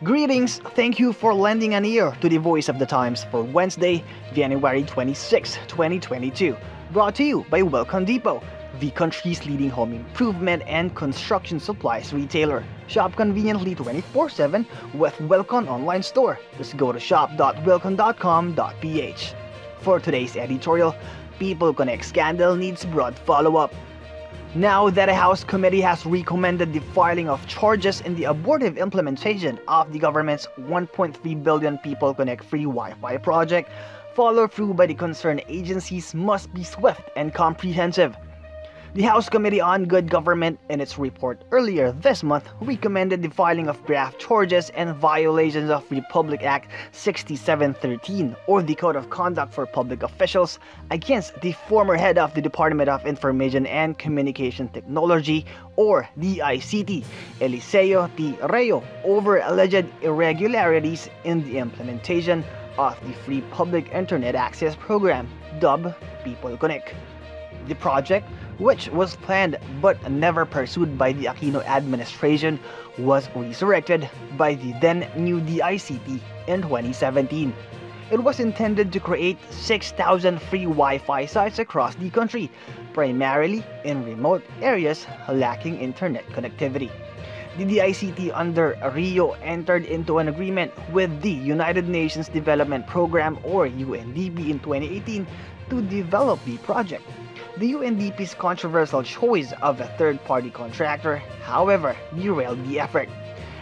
Greetings, thank you for lending an ear to the Voice of the Times for Wednesday, January 26, 2022. Brought to you by Welcome Depot, the country's leading home improvement and construction supplies retailer. Shop conveniently 24/7 with Welcome Online Store. Just go to shop.welcome.com.ph. For today's editorial, Pipol Konek scandal needs broad follow-up. Now that a House committee has recommended the filing of charges in the abortive implementation of the government's 1.3 billion Pipol Konek free Wi-Fi project, follow-through by the concerned agencies must be swift and comprehensive. The House Committee on Good Government, in its report earlier this month, recommended the filing of draft charges and violations of Republic Act 6713, or the Code of Conduct for Public Officials, against the former head of the Department of Information and Communication Technology, or DICT, Eliseo T. Reo, over alleged irregularities in the implementation of the Free Public Internet Access Program, dubbed Pipol Konek. The project, which was planned but never pursued by the Aquino administration, was resurrected by the then new DICT in 2017. It was intended to create 6,000 free Wi-Fi sites across the country, primarily in remote areas lacking internet connectivity. The DICT under Rio entered into an agreement with the United Nations Development Program, or UNDP, in 2018 to develop the project. The UNDP's controversial choice of a third-party contractor, however, derailed the effort.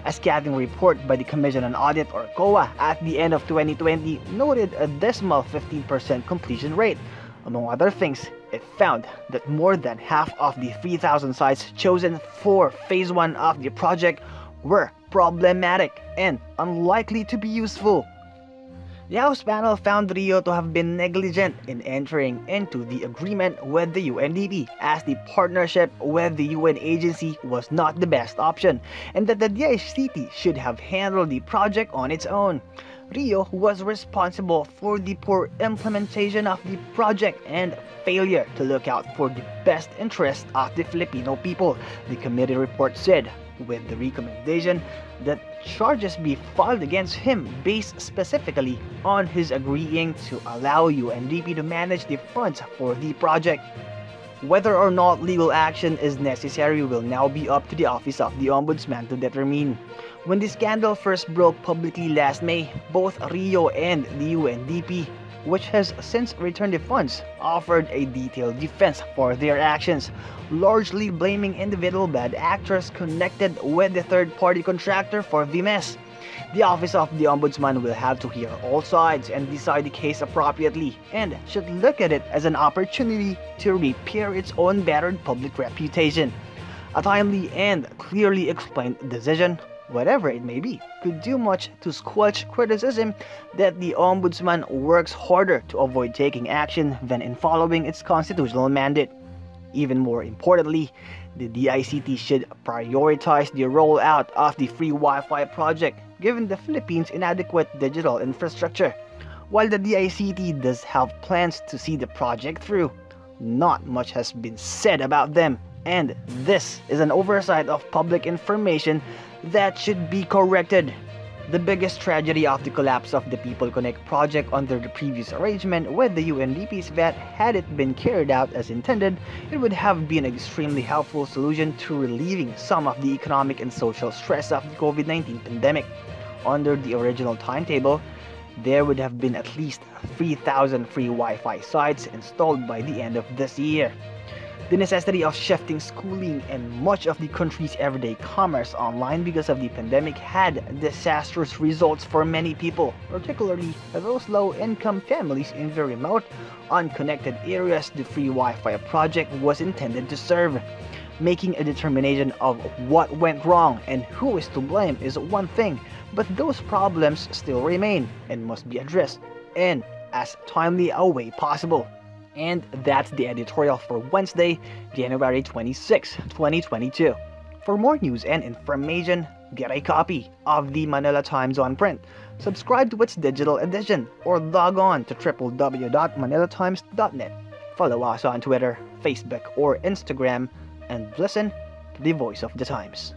A scathing report by the Commission on Audit, or COA, at the end of 2020 noted a dismal 15% completion rate. Among other things, it found that more than half of the 3,000 sites chosen for Phase 1 of the project were problematic and unlikely to be useful. The House panel found Rio to have been negligent in entering into the agreement with the UNDP, as the partnership with the UN agency was not the best option, and that the DICT should have handled the project on its own. Rio was responsible for the poor implementation of the project and failure to look out for the best interest of the Filipino people, the committee report said, with the recommendation that charges be filed against him based specifically on his agreeing to allow UNDP to manage the funds for the project. Whether or not legal action is necessary will now be up to the Office of the Ombudsman to determine. When the scandal first broke publicly last May, both Rio and the UNDP, which has since returned the funds, offered a detailed defense for their actions, largely blaming individual bad actors connected with the third-party contractor for the mess. The Office of the Ombudsman will have to hear all sides and decide the case appropriately, and should look at it as an opportunity to repair its own battered public reputation. A timely and clearly explained decision, whatever it may be, could do much to squelch criticism that the Ombudsman works harder to avoid taking action than in following its constitutional mandate. Even more importantly, the DICT should prioritize the rollout of the free Wi-Fi project, given the Philippines' inadequate digital infrastructure. While the DICT does have plans to see the project through, not much has been said about them, and this is an oversight of public information that should be corrected. The biggest tragedy of the collapse of the Pipol Konek project under the previous arrangement with the UNDP is that, had it been carried out as intended, it would have been an extremely helpful solution to relieving some of the economic and social stress of the COVID-19 pandemic. Under the original timetable, there would have been at least 3,000 free Wi-Fi sites installed by the end of this year. The necessity of shifting schooling and much of the country's everyday commerce online because of the pandemic had disastrous results for many people, particularly those low-income families in the remote, unconnected areas the free Wi-Fi project was intended to serve. Making a determination of what went wrong and who is to blame is one thing, but those problems still remain and must be addressed in as timely a way possible. And that's the editorial for Wednesday, January 26, 2022. For more news and information, get a copy of the Manila Times on print, subscribe to its digital edition, or log on to www.manilatimes.net. Follow us on Twitter, Facebook, or Instagram, and listen to the Voice of the Times.